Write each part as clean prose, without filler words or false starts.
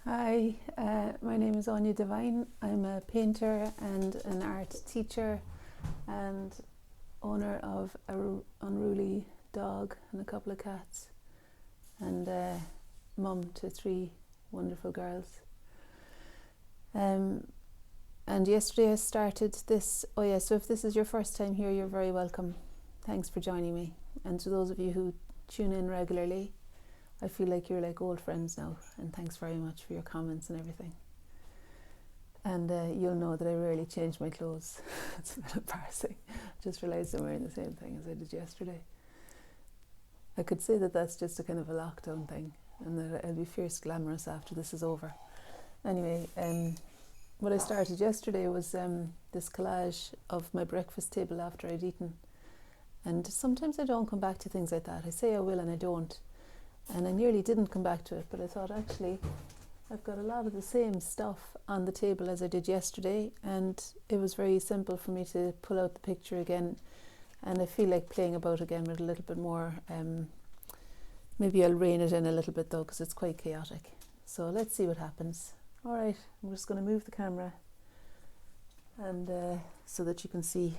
Hi, my name is Anya Devine. I'm a painter and an art teacher and owner of an unruly dog and a couple of cats and mum to 3 wonderful girls. And yesterday I started this. Oh yeah, so if this is your first time here, you're very welcome. Thanks for joining me. And to those of you who tune in regularly, I feel like you're like old friends now, and thanks very much for your comments and everything. And you'll know that I rarely change my clothes. It's a bit embarrassing. I just realised I'm wearing the same thing as I did yesterday. I could say that that's just a kind of a lockdown thing, and that I'll be fierce glamorous after this is over. Anyway, what I started yesterday was this collage of my breakfast table after I'd eaten. And sometimes I don't come back to things like that. I say I will and I don't. And I nearly didn't come back to it, but I thought actually I've got a lot of the same stuff on the table as I did yesterday, and it was very simple for me to pull out the picture again, and I feel like playing about again with a little bit more. Maybe I'll rein it in a little bit though, because it's quite chaotic. So let's see what happens. Alright, I'm just going to move the camera and so that you can see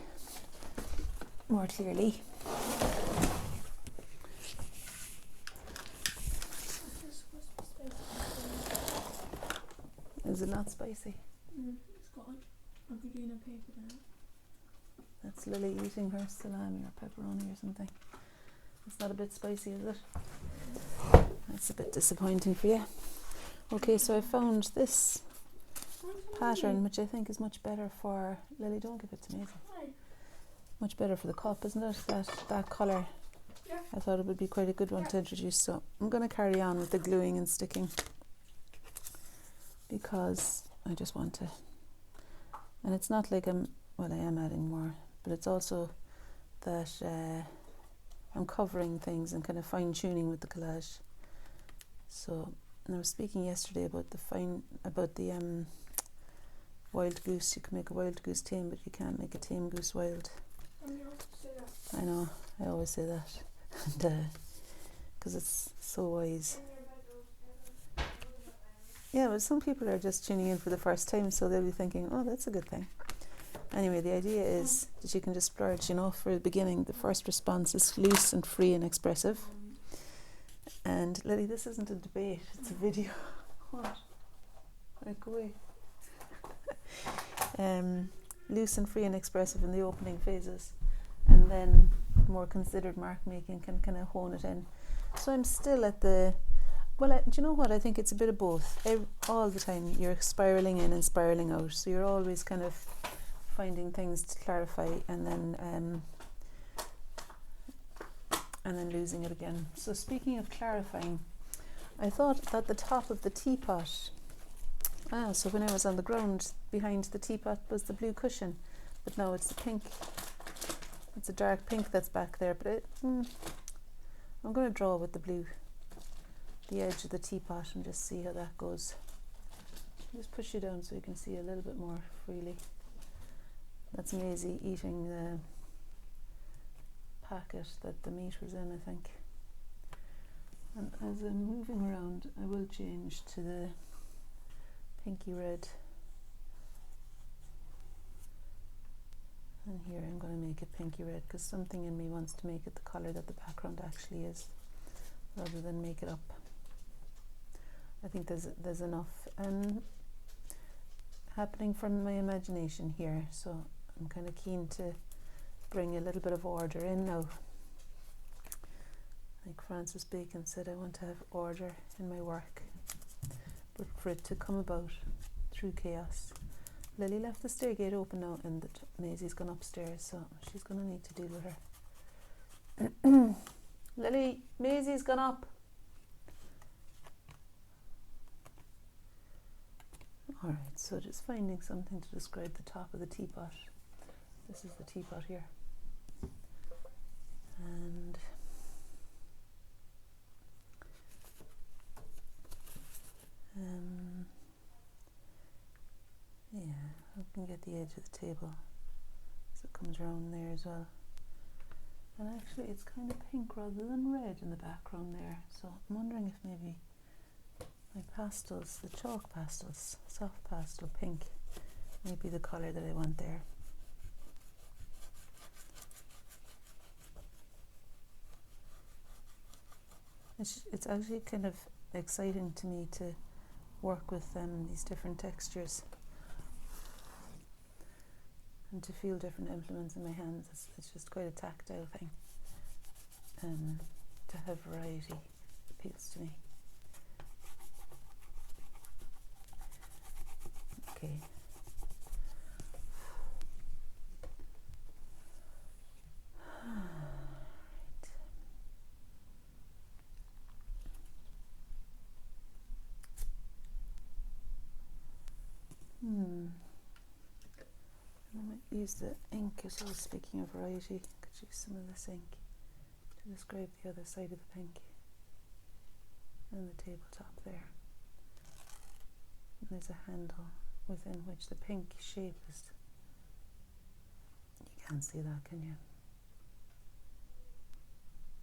more clearly. Is it not spicy? It's gone. I'll be doing a paper now. That's Lily eating her salami or pepperoni or something. It's not a bit spicy, is it? That's a bit disappointing for you. Okay, so I found this pattern, which I think is much better for... Lily, don't give it to me. Much better for the cup, isn't it? That colour. Yeah. I thought it would be quite a good one to introduce. So I'm going to carry on with the gluing and sticking, because I just want to, and it's not like I am adding more, but it's also that I'm covering things and kind of fine-tuning with the collage. So, and I was speaking yesterday about the wild goose. You can make a wild goose tame, but you can't make a tame goose wild. I know, I always say that, and because it's so wise. Yeah, but some people are just tuning in for the first time, so they'll be thinking, oh, that's a good thing. Anyway, the idea is that you can just splurge, for the beginning. The first response is loose and free and expressive. And Lily, this isn't a debate, it's a video. What? Right, go away. Loose and free and expressive in the opening phases. And then more considered mark making can kind of hone it in. So I'm still at the... Well, do you know what? I think it's a bit of both. All the time you're spiralling in and spiralling out. So you're always kind of finding things to clarify and then losing it again. So speaking of clarifying, I thought that the top of the teapot... so when I was on the ground, behind the teapot was the blue cushion. But now it's the pink. It's a dark pink that's back there. But I'm going to draw with the blue. The edge of the teapot and just see how that goes. Just push you down so you can see a little bit more freely. That's Maisie eating the packet that the meat was in, I think. And as I'm moving around, I will change to the pinky red. And here I'm going to make it pinky red, because something in me wants to make it the colour that the background actually is, rather than make it up. I think there's enough happening from my imagination here, so I'm kind of keen to bring a little bit of order in now. Like Francis Bacon said, I want to have order in my work, but for it to come about through chaos. Lily left the stair gate open now, and Maisie's gone upstairs, so she's going to need to deal with her. Lily, Maisie's gone up. Alright, so just finding something to describe the top of the teapot. This is the teapot here. And yeah, I can get the edge of the table so it comes around there as well. And actually it's kind of pink rather than red in the background there, so I'm wondering if maybe I pastels, the chalk pastels, soft pastel pink might be the colour that I want there. It's actually kind of exciting to me to work with these different textures and to feel different implements in my hands. It's just quite a tactile thing. To have variety appeals to me. Okay. I might use the ink as well. Speaking of variety, I could use some of this ink to describe the other side of the pink and the tabletop there. And there's a handle within which the pink shape is. You can't see that, can you?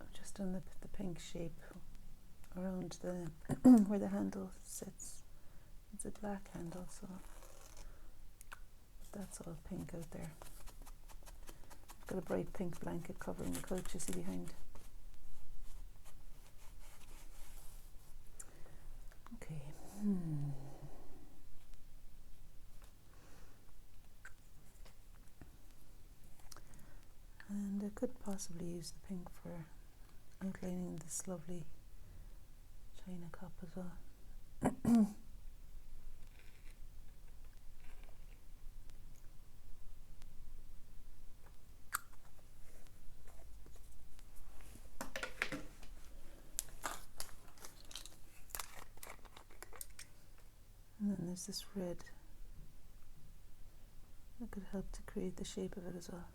I've just done the pink shape around the where the handle sits. It's a black handle, so that's all pink out there. I've got a bright pink blanket covering the couch you see behind. Okay. And I could possibly use the pink for outlining this lovely china cup as well. And then there's this red that could help to create the shape of it as well.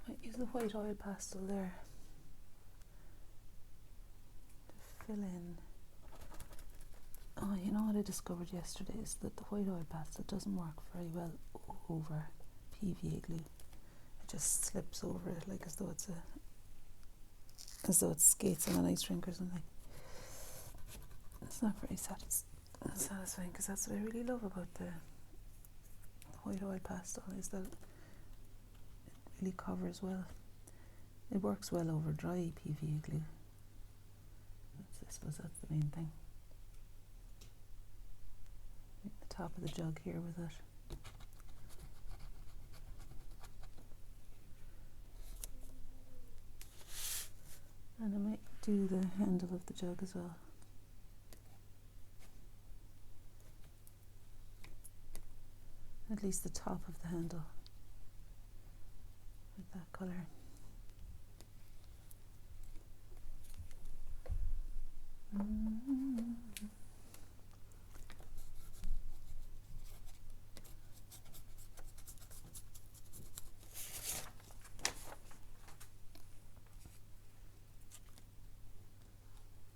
Might use the white oil pastel there to fill in. Oh, you know what I discovered yesterday is that the white oil pastel doesn't work very well over PVA glue. It just slips over it like as though it skates on an ice rink or something. It's not very satisfying, because that's what I really love about the white oil pastel, is that it really covers well. It works well over dry PVA glue. I suppose that's the main thing. Make the top of the jug here with it. And I might do the handle of the jug as well. At least the top of the handle with that colour.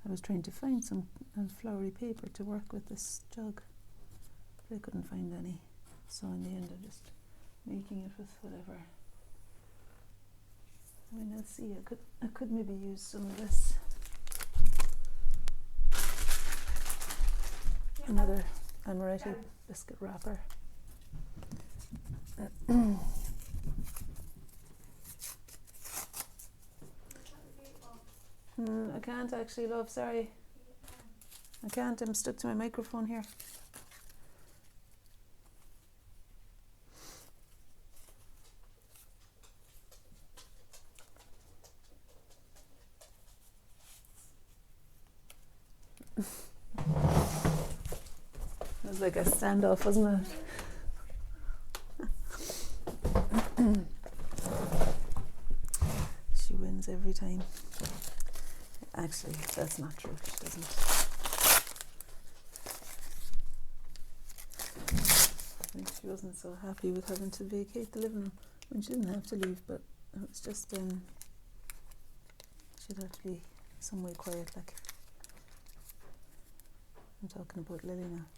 I was trying to find some flowery paper to work with this jug, but I couldn't find any. So in the end I'm just making it with whatever. I mean, let's see, I could maybe use some of this. Another amaretti biscuit wrapper. I can't actually, love, sorry. I can't, I'm stuck to my microphone here. It was like a standoff, wasn't it? She wins every time. Actually, that's not true. She doesn't. I think she wasn't so happy with having to vacate the living room. I mean, she didn't have to leave, but it was just she'd have to be somewhere quiet, like. I'm talking about Lily now.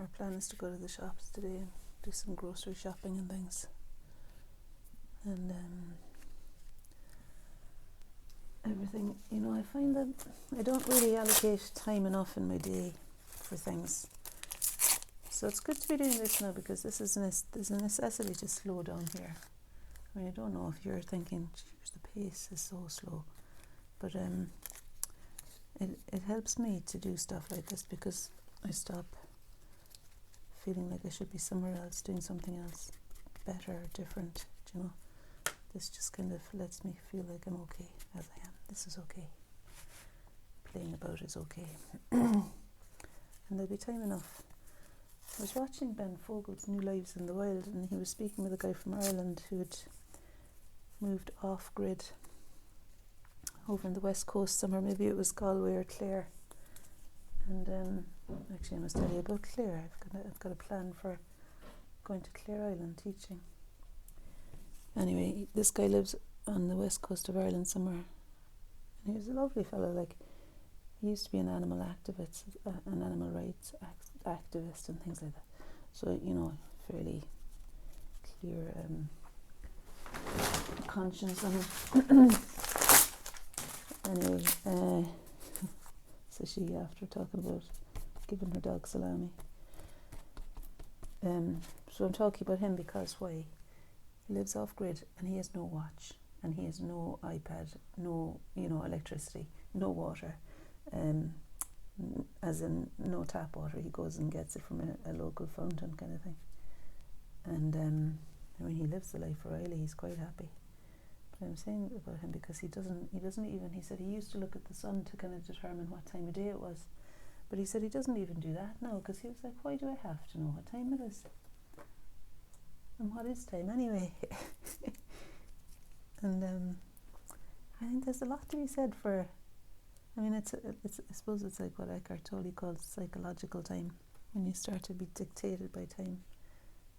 Our plan is to go to the shops today and do some grocery shopping and things. and everything. I find that I don't really allocate time enough in my day for things. So it's good to be doing this now, because there's a necessity to slow down here. I mean, I don't know if you're thinking, "Geez, the pace is so slow," but it helps me to do stuff like this, because I stop feeling like I should be somewhere else, doing something else better, different. This just kind of lets me feel like I'm okay as I am. This is okay. Playing about is okay. And there'll be time enough. I was watching Ben Fogle's New Lives in the Wild, and he was speaking with a guy from Ireland who had moved off-grid over on the west coast somewhere. Maybe it was Galway or Clare. And actually I must tell you about Clare. I've got a plan for going to Clare Island teaching. Anyway, this guy lives on the west coast of Ireland somewhere, and he was a lovely fellow. Like, he used to be an animal activist, an animal rights activist and things like that. So, fairly clear conscience on it. Anyway, so she, after talking about giving her dog salami. So I'm talking about him because why? He lives off-grid, and he has no watch, and he has no iPad, no, electricity, no water, as in no tap water. He goes and gets it from a local fountain kind of thing. And he lives the life royally. He's quite happy. But I'm saying about him because he doesn't even, he said he used to look at the sun to kind of determine what time of day it was. But he said he doesn't even do that now, because he was like, why do I have to know what time it is? And what is time anyway? And I think there's a lot to be said for, it's I suppose it's like what Eckhart Tolle calls psychological time. When you start to be dictated by time,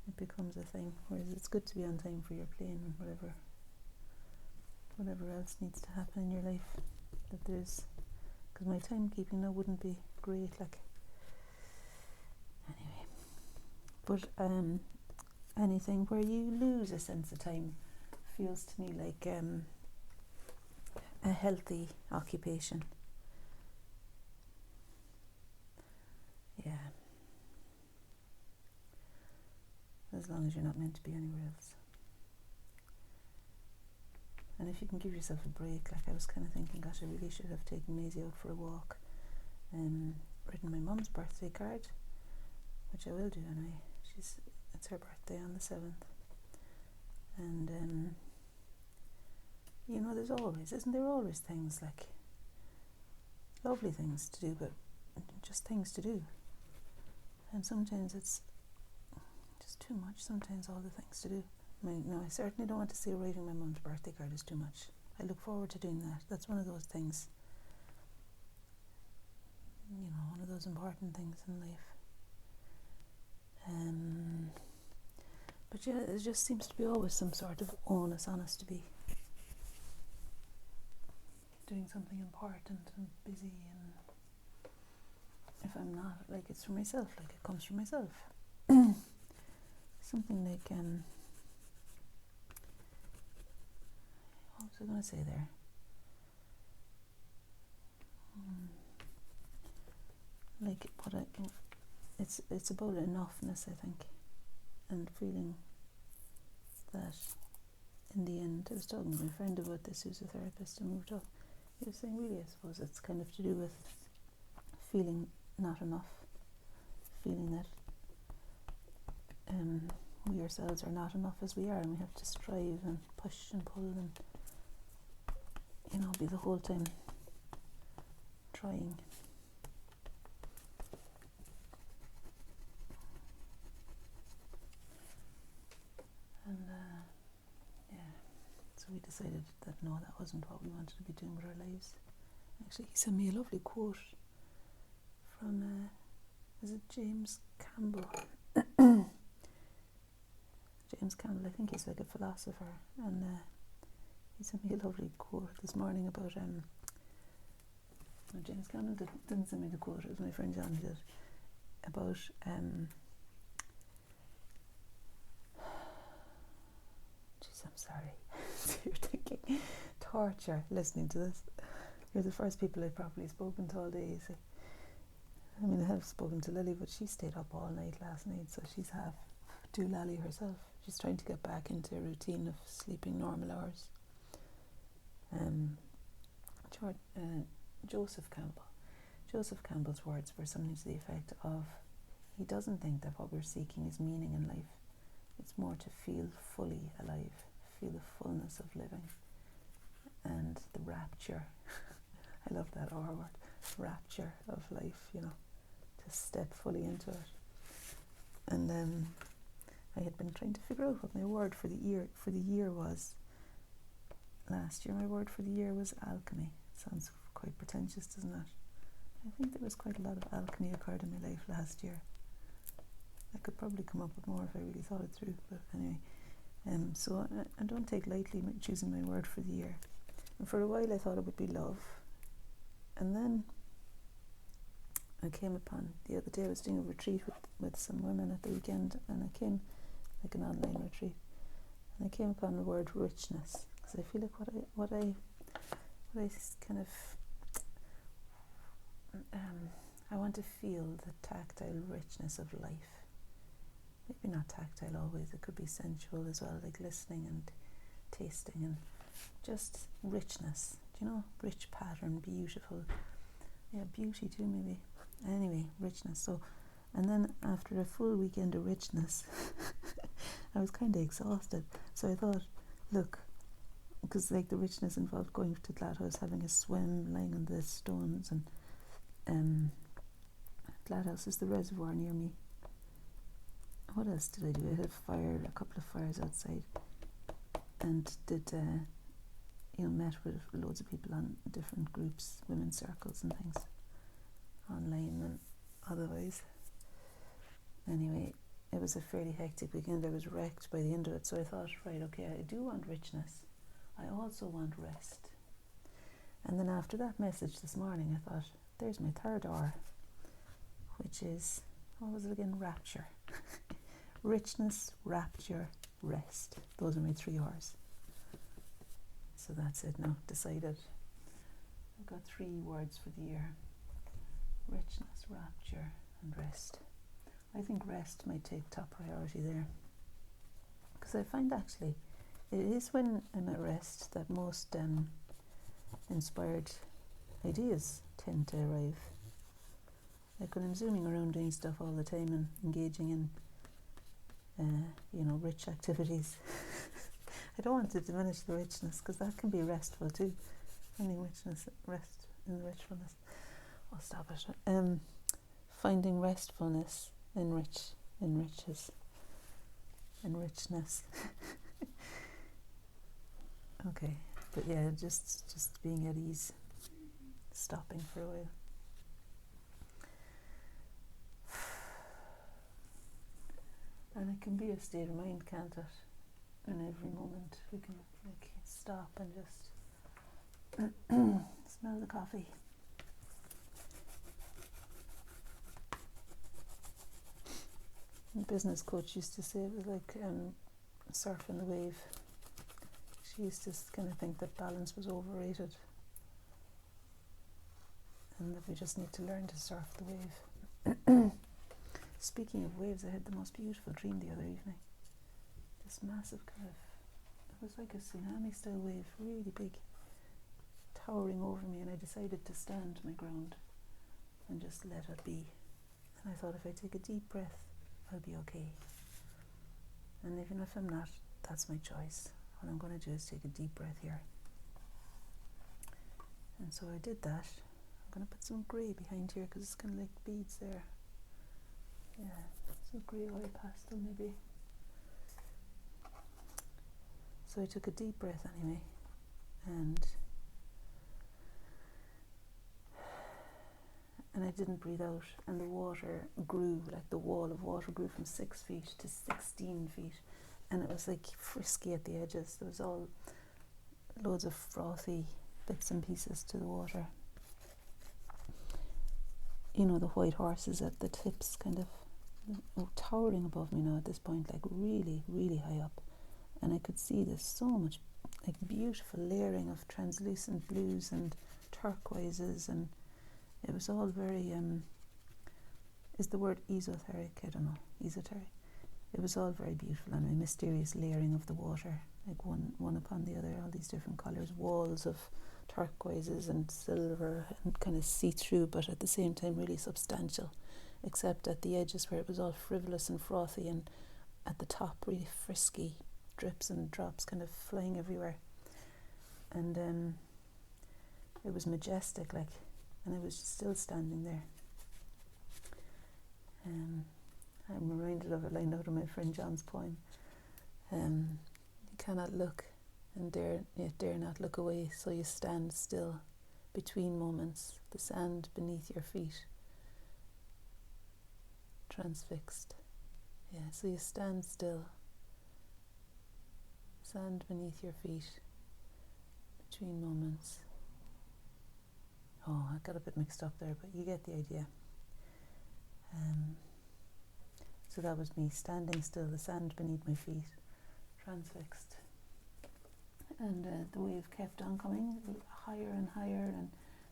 it becomes a thing. Whereas it's good to be on time for your plane and whatever else needs to happen in your life. That there's, because my timekeeping now wouldn't be great, like. Anyway, but anything where you lose a sense of time feels to me like a healthy occupation. Yeah. As long as you're not meant to be anywhere else. And if you can give yourself a break, like I was kind of thinking, gosh, I really should have taken Maisie out for a walk, written my mum's birthday card, which I will do anyway. It's her birthday on the 7th. And isn't there always things like lovely things to do, but just things to do. And sometimes it's just too much, sometimes all the things to do. I certainly don't want to say writing my mum's birthday card is too much. I look forward to doing that. That's one of those things, one of those important things in life. But yeah, there just seems to be always some sort of onus on us to be doing something important and busy, and if I'm not, like, it's for myself, like it comes from myself. Something like, what was I going to say there? Like it's about enoughness, I think, and feeling that in the end, I was talking to my friend about this, who's a therapist and moved up. He was saying, really, I suppose it's kind of to do with feeling not enough, feeling that we ourselves are not enough as we are, and we have to strive and push and pull and be the whole time trying. And so we decided that no, that wasn't what we wanted to be doing with our lives. Actually, he sent me a lovely quote from is it James Campbell? James Campbell, I think he's like a philosopher, and he sent me a lovely quote this morning about James Campbell didn't send me the quote, it was my friend John who did, about I'm sorry. So you're thinking, torture listening to this. You're the first people I've probably spoken to all day, you see. I mean, I have spoken to Lily, but she stayed up all night last night, so she's half doolally herself. She's trying to get back into a routine of sleeping normal hours. Joseph Campbell's words were something to the effect of, he doesn't think that what we're seeking is meaning in life. It's more to feel fully alive, feel the fullness of living, and the rapture. I love that R word, rapture of life, you know, to step fully into it. And I had been trying to figure out what my word for the year was. Last year my word for the year was alchemy. Sounds quite pretentious, doesn't it? I think there was quite a lot of alchemy occurred in my life last year. I could probably come up with more if I really thought it through, but anyway. So I don't take lightly choosing my word for the year. And for a while I thought it would be love. And then I came upon, the other day I was doing a retreat with some women at the weekend, and I came, like an online retreat, and I came upon the word richness, because I feel like what I kind of, I want to feel the tactile richness of life. Maybe not tactile always, it could be sensual as well, like listening and tasting, and just richness, do you know, rich pattern, beautiful, yeah, beauty too maybe. Anyway, richness. So, and then after a full weekend of richness, I was kind of exhausted. So I thought, look, because like the richness involved going to Gladhouse, having a swim, lying on the stones, and Gladhouse is the reservoir near me. What else did I do? I had a couple of fires outside, and did met with loads of people on different groups, women's circles and things, online and otherwise. Anyway, it was a fairly hectic weekend. I was wrecked by the end of it, so I thought, right, okay, I do want richness. I also want rest. And then after that message this morning, I thought, there's my third R, which is, what was it again? Rapture. Richness, rapture, rest. Those are my 3 R's. So that's it now, decided. I've got 3 words for the year. Richness, rapture, and rest. I think rest might take top priority there. Because I find actually, it is when I'm at rest that most inspired ideas tend to arrive. Like when I'm zooming around doing stuff all the time and engaging in rich activities. I don't want to diminish the richness, because that can be restful too. Finding richness, rest in the richfulness. I'll stop it. Finding restfulness in richness. Okay, but yeah, just being at ease, stopping for a while. And it can be a state of mind, can't it? In every moment we can like stop and just smell the coffee. The business coach used to say it was like surfing the wave. She used to kind of think that balance was overrated, and that we just need to learn to surf the wave. Speaking of waves, I had the most beautiful dream the other evening. This massive kind of, it was like a tsunami style wave, really big, towering over me, and I decided to stand my ground and just let it be. And I thought, if I take a deep breath, I'll be okay. And even if I'm not, that's my choice. What I'm going to do is take a deep breath here. And so I did that. I'm going to put some grey behind here, because it's kind of like beads there. Yeah, some grey oil pastel maybe. So I took a deep breath anyway, and I didn't breathe out, and the water grew, like the wall of water grew from 6 feet to 16 feet, and it was like frisky at the edges. There was all loads of frothy bits and pieces to the water. You know, the white horses at the tips kind of towering above me now at this point, like really, really high up. and I could see there's so much like beautiful layering of translucent blues and turquoises, and it was all very is the word esoteric? I don't know, esoteric. It was all very beautiful, and a mysterious layering of the water, like one upon the other, all these different colours, walls of turquoises and silver, and kind of see-through, but at the same time really substantial, except at the edges where it was all frivolous and frothy, and at the top really frisky drips and drops kind of flying everywhere. And it was majestic, like, and I was still standing there. I'm reminded of a line out of my friend John's poem. You cannot look and yet dare not look away, so you stand still between moments, the sand beneath your feet transfixed. Yeah, so you stand still, sand beneath your feet between moments. Oh, I got a bit mixed up there, but you get the idea. So that was me standing still, the sand beneath my feet transfixed. And the wave kept on coming higher and higher, and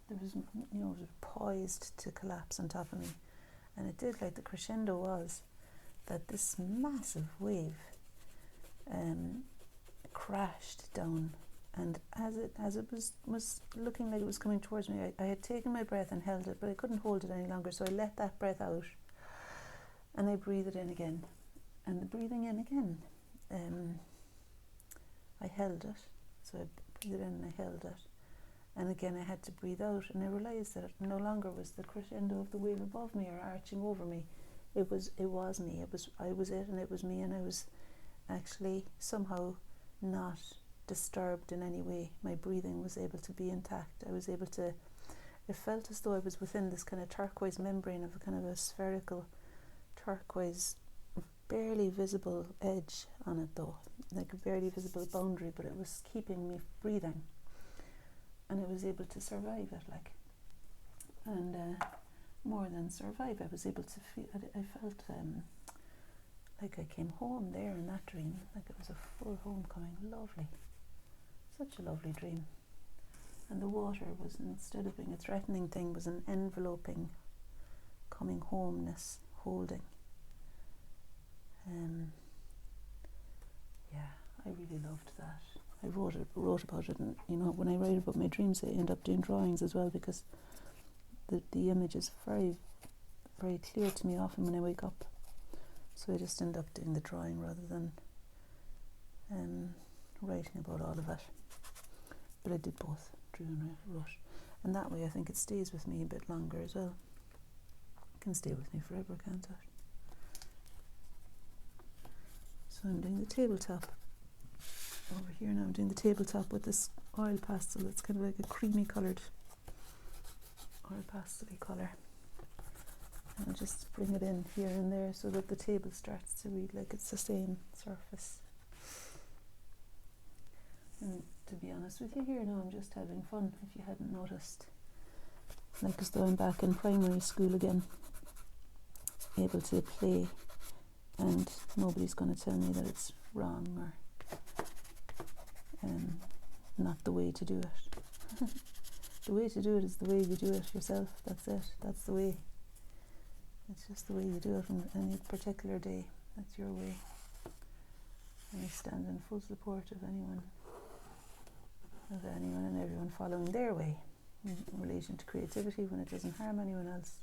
there was, it was poised to collapse on top of me. And it did, like the crescendo was that this massive wave crashed down, and as it was looking like it was coming towards me, I had taken my breath and held it, but I couldn't hold it any longer, so I let that breath out and I breathed in again. And the breathing in again, I held it, so I breathed in and I held it, and again I had to breathe out, and I realised that it no longer was the crescendo of the wave above me or arching over me. It was me. I was it, and it was me, and I was actually somehow not disturbed in any way. My breathing was able to be intact. It felt as though I was within this kind of turquoise membrane of a kind of a spherical turquoise, barely visible edge on it though, like a barely visible boundary, but it was keeping me breathing, and I was able to survive it, like, and more than survive, I was able to feel, I felt like I came home there in that dream, like it was a full homecoming. Lovely, such a lovely dream. And the water was, instead of being a threatening thing, was an enveloping, coming homeness, holding. I really loved that. I wrote about it, and when I write about my dreams, I end up doing drawings as well, because the image is very, very clear to me often when I wake up. So I just end up doing the drawing rather than writing about all of it. But I did both, drew and wrote, and that way I think it stays with me a bit longer as well. It can stay with me forever, can't it? So I'm doing the tabletop over here now. I'm doing the tabletop with this oil pastel. It's kind of like a creamy coloured oil pastel-y colour. And I'll just bring it in here and there so that the table starts to read like it's the same surface. And to be honest with you here now, I'm just having fun, if you hadn't noticed. Like as though I'm back in primary school again, able to play, and nobody's going to tell me that it's wrong or not the way to do it. The way to do it is the way you do it yourself. That's it. That's the way. It's just the way you do it on any particular day. That's your way. And I stand in full support of anyone and everyone following their way in relation to creativity when it doesn't harm anyone else.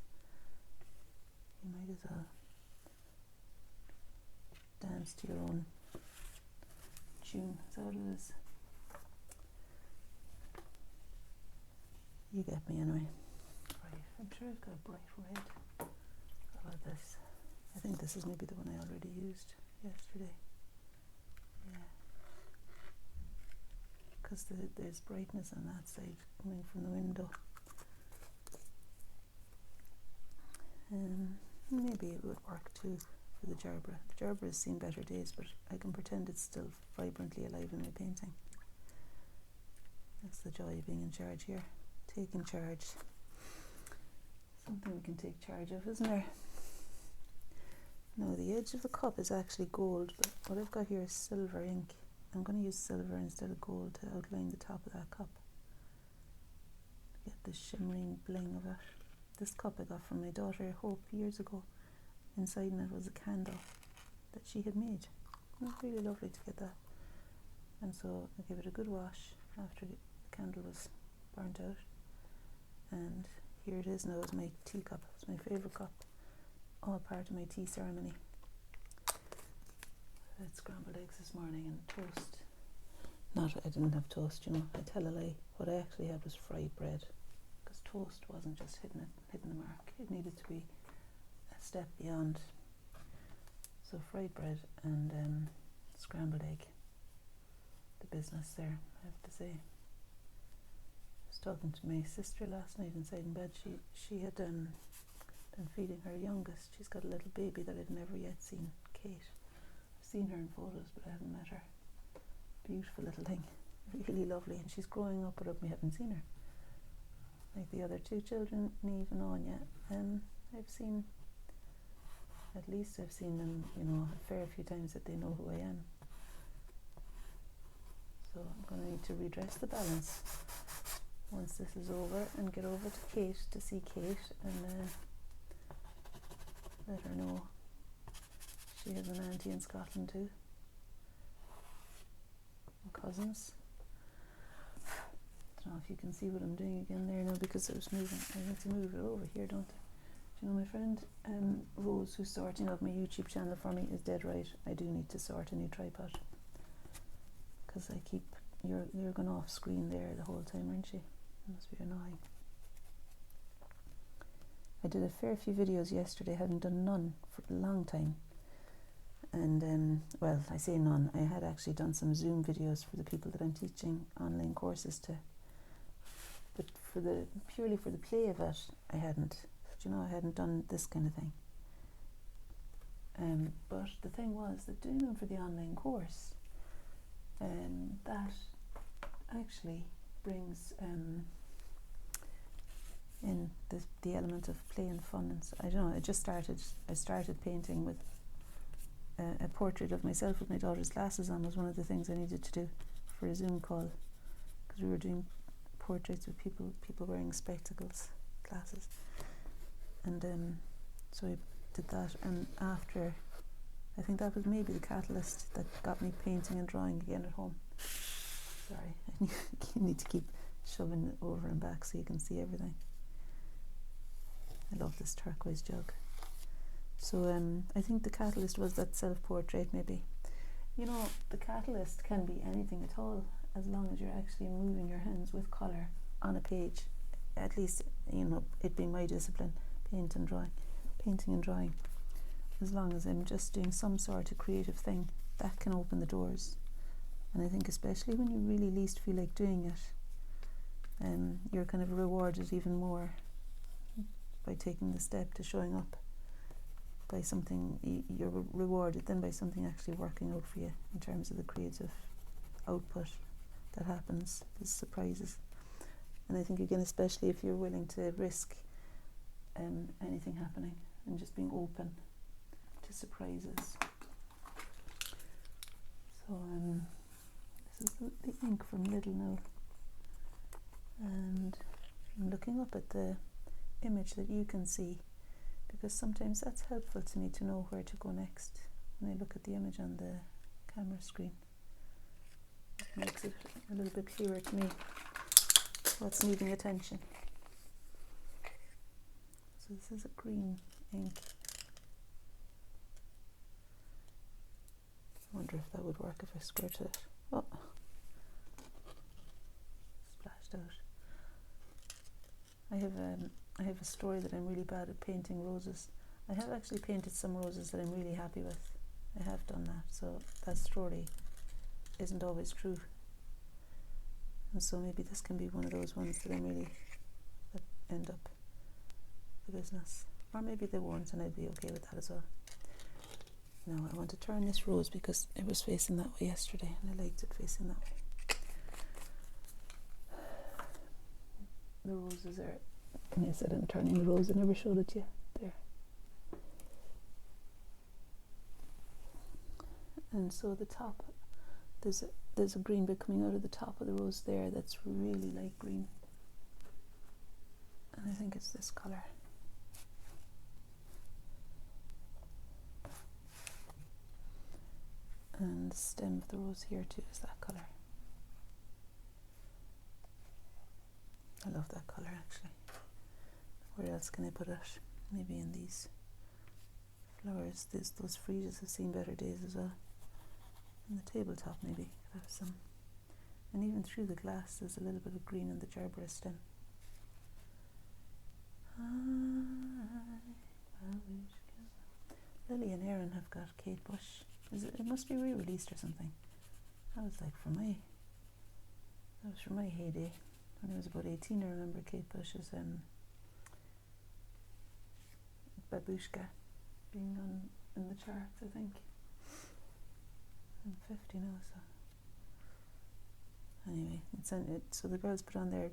You might as well dance to your own tune. Is that what it is? You get me anyway. Right, I'm sure I've got a bright red. How about this? I think this is maybe the one I already used yesterday. Yeah. Because there's brightness on that side coming from the window. Maybe it would work too for the gerbera. The gerbera has seen better days, but I can pretend it's still vibrantly alive in my painting. That's the joy of being in charge here. Taking charge. Something we can take charge of, isn't there? Now the edge of the cup is actually gold, but what I've got here is silver ink. I'm going to use silver instead of gold to outline the top of that cup. Get the shimmering bling of it. This cup I got from my daughter Hope years ago. Inside in it was a candle that she had made. It was really lovely to get that. And so I gave it a good wash after the candle was burnt out. And here it is now as my teacup. It's my favourite cup. All part of my tea ceremony. I had scrambled eggs this morning and toast. I didn't have toast, you know, I tell a lie. What I actually had was fried bread. Because toast wasn't just hitting the mark. It needed to be a step beyond. So fried bread and scrambled egg. The business there, I have to say. I was talking to my sister last night inside in bed. She had been feeding her youngest. She's got a little baby that I'd never yet seen, Kate. I've seen her in photos, but I haven't met her. Beautiful little thing, really lovely, and she's growing up without me having seen her. Like the other two children, Neve and Anya, I've seen them, you know, a fair few times that they know who I am. So I'm going to need to redress the balance once this is over and get over to Kate to see Kate and let her know she has an auntie in Scotland too. And cousins. I don't know if you can see what I'm doing again there now because it was moving. I need to move it over here, don't I? Do you know my friend Rose, who's sorting out my YouTube channel for me, is dead right. I do need to sort a new tripod because I keep you're going off screen there the whole time, aren't you? It must be annoying. I did a fair few videos yesterday, having done none for a long time. And well, I say none. I had actually done some Zoom videos for the people that I'm teaching online courses to. But purely for the play of it, I hadn't. You know, I hadn't done this kind of thing. But the thing was that doing them for the online course, that actually brings in the element of play and fun. And so, I don't know. I started painting with a portrait of myself with my daughter's glasses on. Was one of the things I needed to do for a Zoom call because we were doing portraits with people wearing spectacles, glasses. And so I did that, and after, I think that was maybe the catalyst that got me painting and drawing again at home. Sorry, I need to keep shoving it over and back so you can see everything. I love this turquoise jug. So I think the catalyst was that self-portrait maybe. You know, the catalyst can be anything at all as long as you're actually moving your hands with colour on a page. At least, you know, it being my discipline. Painting and drawing. As long as I'm just doing some sort of creative thing, that can open the doors. And I think especially when you really least feel like doing it, you're kind of rewarded even more by taking the step to showing up by something. You're rewarded then by something actually working out for you in terms of the creative output that happens, the surprises. And I think again, especially if you're willing to risk anything happening and just being open to surprises. So this is the ink from Lidl now, and I'm looking up at the image that you can see because sometimes that's helpful to me to know where to go next when I look at the image on the camera screen. It makes it a little bit clearer to me what's needing attention. So this is a green ink. I wonder if that would work if I squirted it. Oh, splashed out. I have a story that I'm really bad at painting roses. I have actually painted some roses that I'm really happy with. I have done that, so that story isn't always true. And so maybe this can be one of those ones that that end up the business. Or maybe they won't and I'd be okay with that as well. Now I want to turn this rose because it was facing that way yesterday and I liked it facing that way. The roses are, and I said I'm turning the rose, I never showed it to you. There. And so the top there's a green bit coming out of the top of the rose there that's really light green, and I think it's this colour. And the stem of the rose here too is that colour. I love that colour actually. Where else can I put it? Maybe in these flowers. Those friezes have seen better days as well. On the tabletop maybe could have some. And even through the glass there's a little bit of green in the gerbera stem. Lily and Aaron have got Kate Bush. It must be re-released or something. That was from my heyday. When I was about 18, I remember Kate Bush's Babushka being in the charts, I think. I'm 50 now, so anyway, so the girls put on their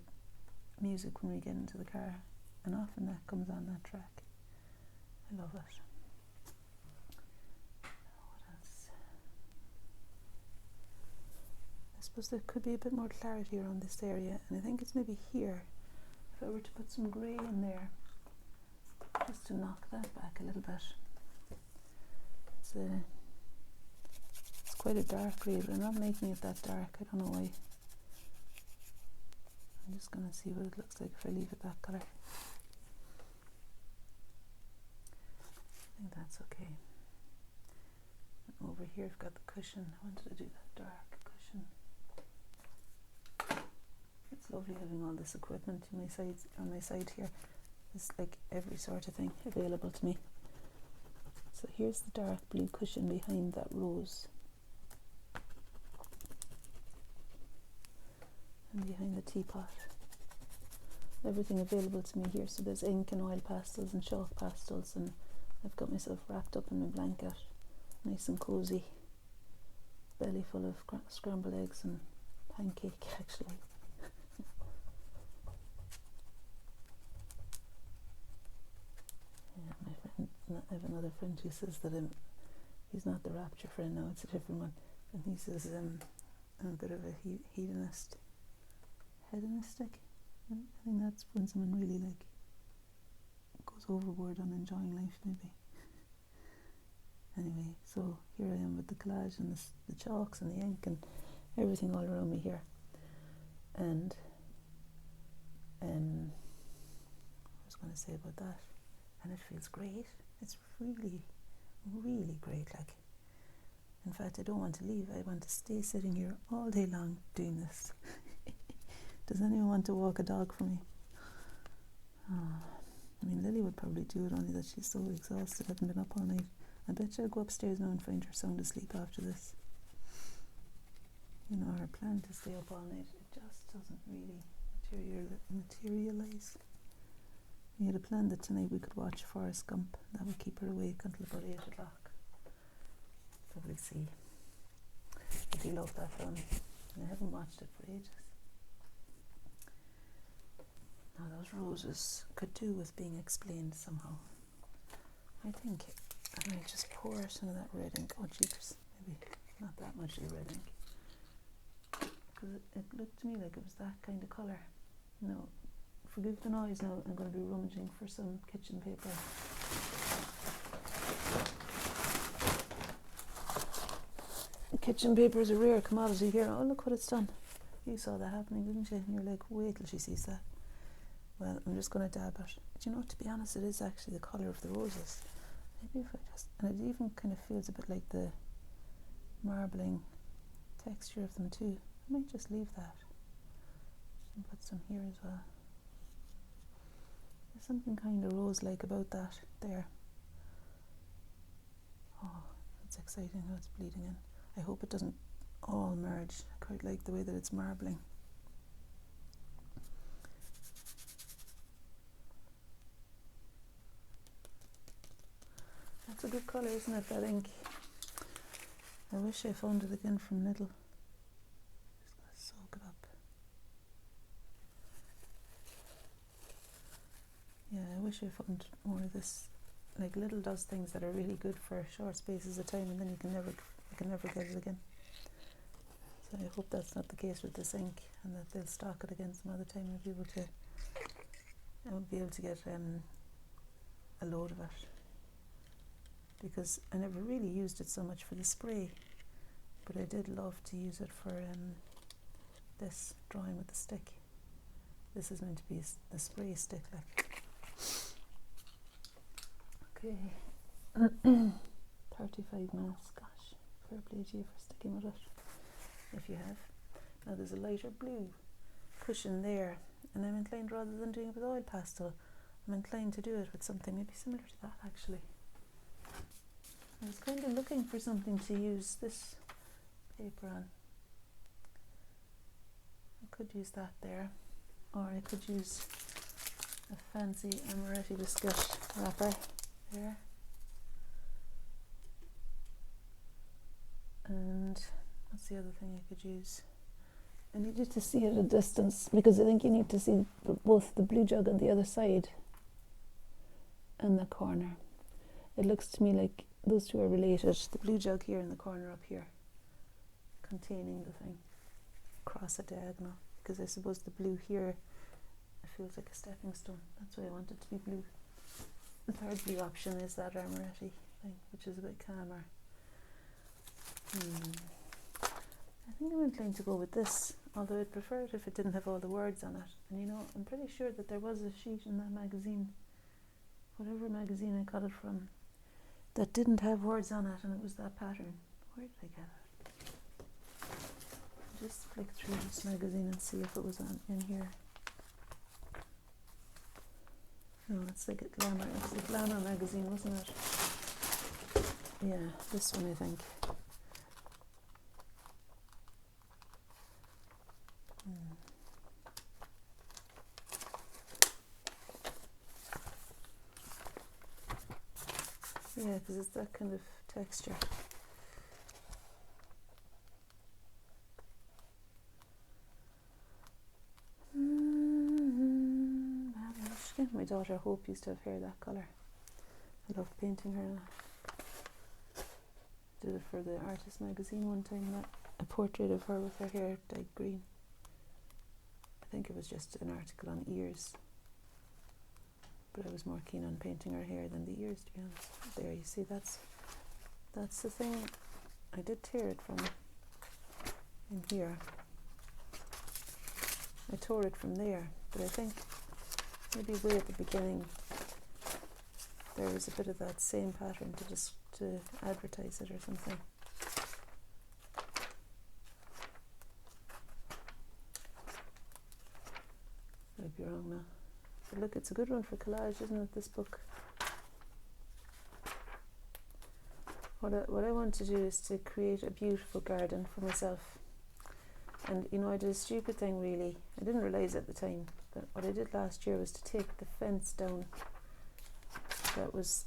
music when we get into the car, and often that comes on that track. I love it. What else? I suppose there could be a bit more clarity around this area, and I think it's maybe here. If I were to put some grey in there, just to knock that back a little bit. It's quite a dark grey, but I'm not making it that dark. I don't know why. I'm just going to see what it looks like if I leave it that colour. I think that's okay. And over here I've got the cushion. I wanted to do that dark cushion. It's lovely having all this equipment on my side here. There's every sort of thing available to me. So here's the dark blue cushion behind that rose. And behind the teapot. Everything available to me here. So there's ink and oil pastels and chalk pastels, and I've got myself wrapped up in my blanket, nice and cozy. Belly full of scrambled eggs and pancake actually. I have another friend who says that he's not the rapture friend now, it's a different one, and he says I'm a bit of a hedonistic. I think that's when someone really goes overboard on enjoying life maybe. Anyway, so here I am with the collage and the chalks and the ink and everything all around me here, and what was I going to say about that? And it feels great. It's really, really great. In fact, I don't want to leave. I want to stay sitting here all day long doing this. Does anyone want to walk a dog for me? Lily would probably do it, only that she's so exhausted, having been up all night. I bet you I'll go upstairs now and find her sound asleep after this. Her plan to stay up all night, it just doesn't really materialise. We had a plan that tonight we could watch Forrest Gump. That would keep her awake until about 8 o'clock. So we'll see. I do love that film, and I haven't watched it for ages. Now those roses could do with being explained somehow. I think I might just pour some of that red ink. Oh jeepers, maybe not that much of the red ink. Because it looked to me like it was that kind of colour. No. Forgive the noise now, I'm going to be rummaging for some kitchen paper. Kitchen paper is a rare commodity here. Oh, look what it's done. You saw that happening, didn't you? And you're like, wait till she sees that. Well, I'm just going to dab it. But to be honest, it is actually the colour of the roses. Maybe if I and it even kind of feels a bit like the marbling texture of them too. I might just leave that and put some here as well. There's something kind of rose-like about that there. Oh, that's exciting how it's bleeding in. I hope it doesn't all merge. I quite like the way that it's marbling. That's a good colour, isn't it, that ink? I wish I found it again from Lidl. Just going to soak it up. Yeah, I wish I found more of this. Lidl does things that are really good for short spaces of time, and then you can never get it again. So I hope that's not the case with this ink, and that they'll stock it again some other time. I'll be able to get a load of it, because I never really used it so much for the spray, but I did love to use it for this drawing with the stick. This is meant to be the spray stick, like. Okay. 35 minutes, gosh, fair play to you for sticking with it, if you have. Now there's a lighter blue cushion there, and I'm inclined, rather than doing it with oil pastel, I'm inclined to do it with something maybe similar to that, actually. I was kind of looking for something to use this paper on. I could use that there, or I could use a fancy amaretti biscuit wrapper there. And what's the other thing I could use? I needed to see at a distance, because I think you need to see both the blue jug on the other side and the corner. It looks to me like those two are related. The blue jug here and the corner up here, containing the thing, across a diagonal, because I suppose the blue here, it feels like a stepping stone. That's why I want it to be blue. The third blue option is that amaretti thing, which is a bit calmer. I think I'm inclined to go with this, although I'd prefer it if it didn't have all the words on it. And you know, I'm pretty sure that there was a sheet in that magazine, whatever magazine I got it from, that didn't have words on it, and it was that pattern. Where did I get it? Just flick through this magazine and see if it was in here. No, it's like a glamour. It's a glamour magazine, wasn't it? Yeah, this one, I think. Yeah, because it's that kind of texture. My daughter Hope used to have hair that colour. I loved painting her in it. Did it for the Artist magazine one time, a portrait of her with her hair dyed green. I think it was just an article on ears, but I was more keen on painting her hair than the ears, to be honest. There, you see, that's the thing. I did tear it from in here. I tore it from there, but I think maybe way at the beginning there was a bit of that same pattern to advertise it or something. I'd be wrong now. But look, it's a good one for collage, isn't it, this book? What I want to do is to create a beautiful garden for myself. And you know, I did a stupid thing really. I didn't realise at the time, but what I did last year was to take the fence down that was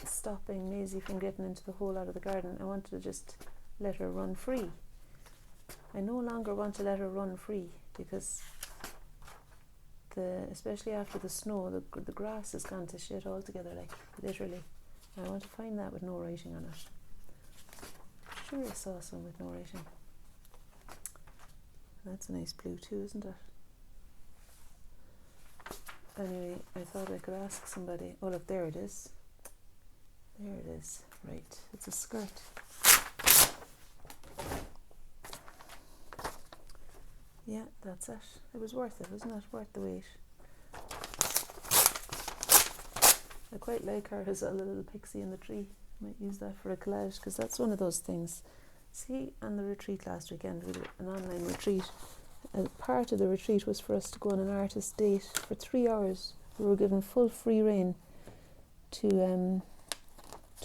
stopping Maisie from getting into the hole out of the garden. I wanted to just let her run free. I no longer want to let her run free, because especially after the snow, the grass has gone to shit altogether, like literally. I want to find that with no writing on it. I'm sure I saw some with no writing. That's a nice blue too, isn't it? Anyway, I thought I could ask somebody. Oh look, there it is. There it is. Right, it's a skirt. Yeah, that's it. It was worth it, wasn't it? Worth the wait. I quite like her as a little pixie in the tree. Might use that for a collage, because that's one of those things. See, on the retreat last weekend, we did an online retreat. Part of the retreat was for us to go on an artist date for 3 hours. We were given full free rein to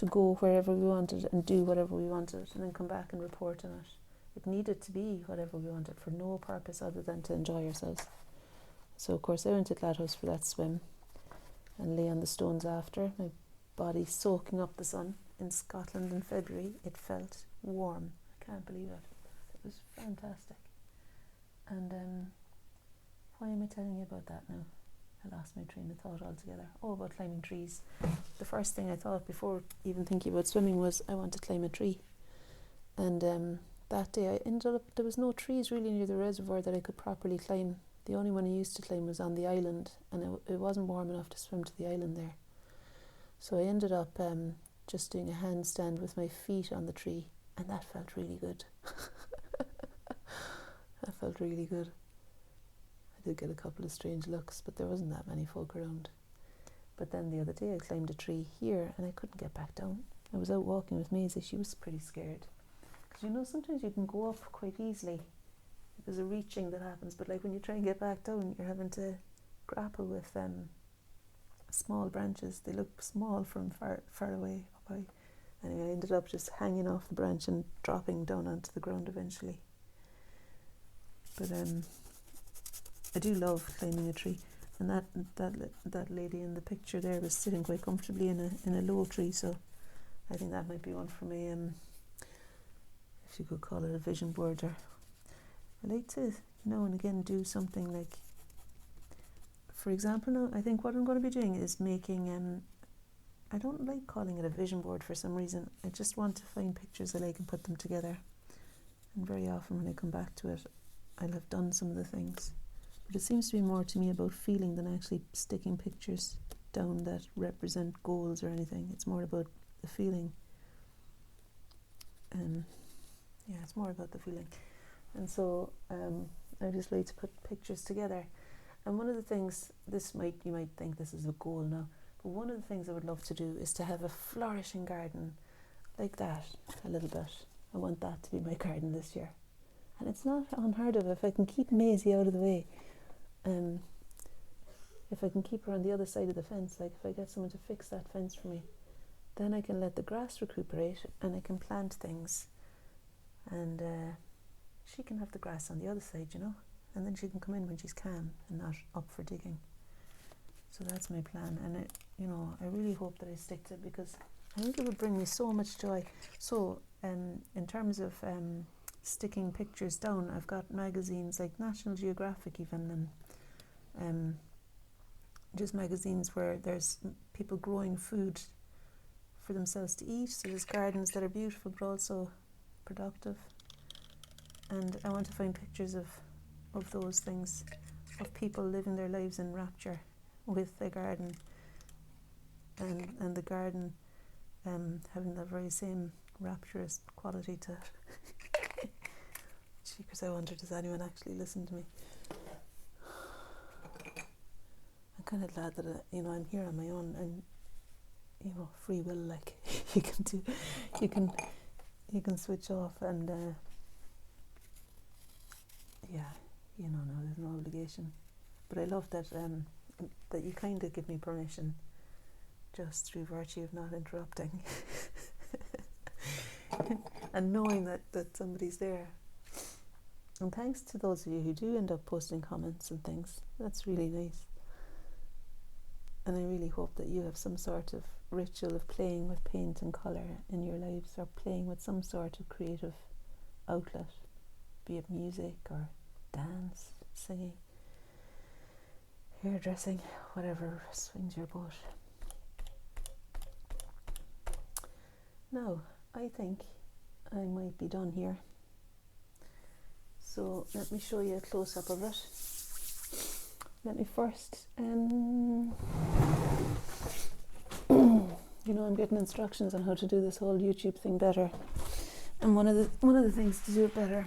go wherever we wanted and do whatever we wanted, and then come back and report on it. It needed to be whatever we wanted, for no purpose other than to enjoy ourselves. So of course I went to Gladhouse for that swim and lay on the stones after, my body soaking up the sun. In Scotland in February, it felt warm. I can't believe it. It was fantastic. And why am I telling you about that now? I lost my train of thought altogether. Oh, about climbing trees. The first thing I thought before even thinking about swimming was I want to climb a tree. And that day I ended up, there was no trees really near the reservoir that I could properly climb. The only one I used to climb was on the island, and it wasn't warm enough to swim to the island there. So I ended up just doing a handstand with my feet on the tree, and that felt really good. That felt really good. I did get a couple of strange looks, but there wasn't that many folk around. But then the other day I climbed a tree here and I couldn't get back down. I was out walking with Maisie. She was pretty scared. Because you know, sometimes you can go up quite easily. There's a reaching that happens, but like when you try and get back down, you're having to grapple with small branches. They look small from far away up high. Anyway, I ended up just hanging off the branch and dropping down onto the ground eventually. But I do love climbing a tree. And that lady in the picture there was sitting quite comfortably in a low tree, so I think that might be one for me. If you could call it a vision board. Or I like to now and again do something like, for example, now I think what I'm going to be doing is making. I don't like calling it a vision board for some reason. I just want to find pictures I like and put them together. And very often when I come back to it, I'll have done some of the things. But it seems to be more to me about feeling than actually sticking pictures down that represent goals or anything. It's more about the feeling. Yeah, it's more about the feeling. And so I just like to put pictures together. And one of the things, you might think this is a goal now, but one of the things I would love to do is to have a flourishing garden like that, a little bit. I want that to be my garden this year. And it's not unheard of if I can keep Maisie out of the way. If I can keep her on the other side of the fence, like if I get someone to fix that fence for me, then I can let the grass recuperate and I can plant things, and she can have the grass on the other side, you know, and then she can come in when she's calm and not up for digging. So that's my plan, and I really hope that I stick to it, because I think it would bring me so much joy. So in terms of sticking pictures down, I've got magazines like National Geographic, even just magazines where there's people growing food for themselves to eat. So there's gardens that are beautiful but also productive, and I want to find pictures of those things, of people living their lives in rapture with their garden, and the garden having that very same rapturous quality to it. Because I wonder, does anyone actually listen to me? I'm kind of glad that I'm here on my own, and free will, like you can switch off, and no, there's no obligation. But I love that that you kind of give me permission, just through virtue of not interrupting, and knowing that somebody's there. And thanks to those of you who do end up posting comments and things. That's really nice. And I really hope that you have some sort of ritual of playing with paint and colour in your lives, or playing with some sort of creative outlet, be it music or dance, singing, hairdressing, whatever swings your boat. Now, I think I might be done here. So let me show you a close-up of it. Let me first, I'm getting instructions on how to do this whole YouTube thing better. And one of the things to do it better,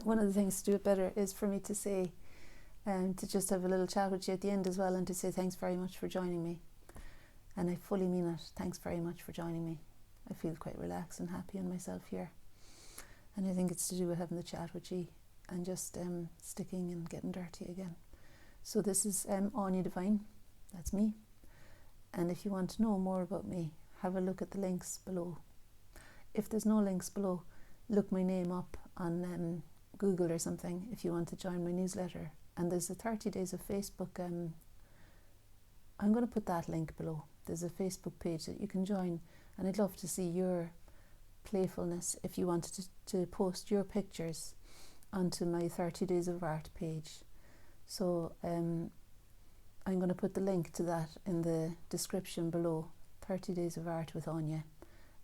one of the things to do it better is for me to say, to just have a little chat with you at the end as well, and to say thanks very much for joining me. And I fully mean it. Thanks very much for joining me. I feel quite relaxed and happy in myself here. And I think it's to do with having the chat with you and just sticking and getting dirty again. So this is Anya Divine. That's me. And if you want to know more about me, have a look at the links below. If there's no links below, look my name up on Google or something if you want to join my newsletter. And there's a 30 days of Facebook. I'm going to put that link below. There's a Facebook page that you can join, and I'd love to see your playfulness if you wanted to post your pictures onto my 30 days of art page. So I'm going to put the link to that in the description below. 30 days of art with Anya.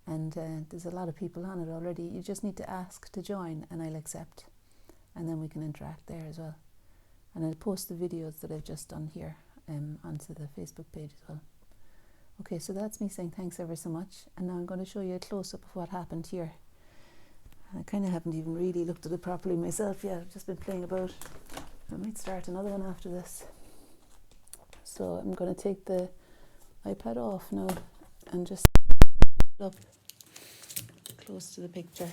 and there's a lot of people on it already. You just need to ask to join and I'll accept, and then we can interact there as well. And I'll post the videos that I've just done here onto the Facebook page as well. Okay, so that's me saying thanks ever so much, and now I'm going to show you a close-up of what happened here. I kind of haven't even really looked at it properly myself yet. I've just been playing about. I might start another one after this. So I'm going to take the iPad off now and just up close to the picture.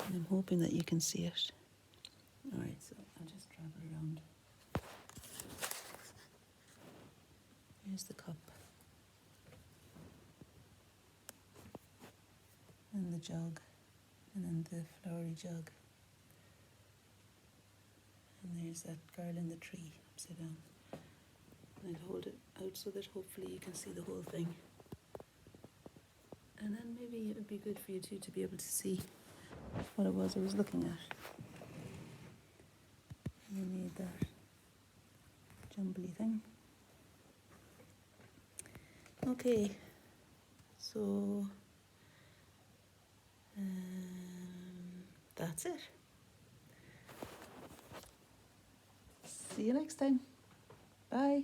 And I'm hoping that you can see it. Alright, so I'll just travel around. Here's the cup. And the jug. And then the flowery jug. And there's that girl in the tree, upside down. And I'll hold it out so that hopefully you can see the whole thing. And then maybe it would be good for you too to be able to see what it was I was looking at. You need that jumbly thing. Okay, so that's it. See you next time. Bye.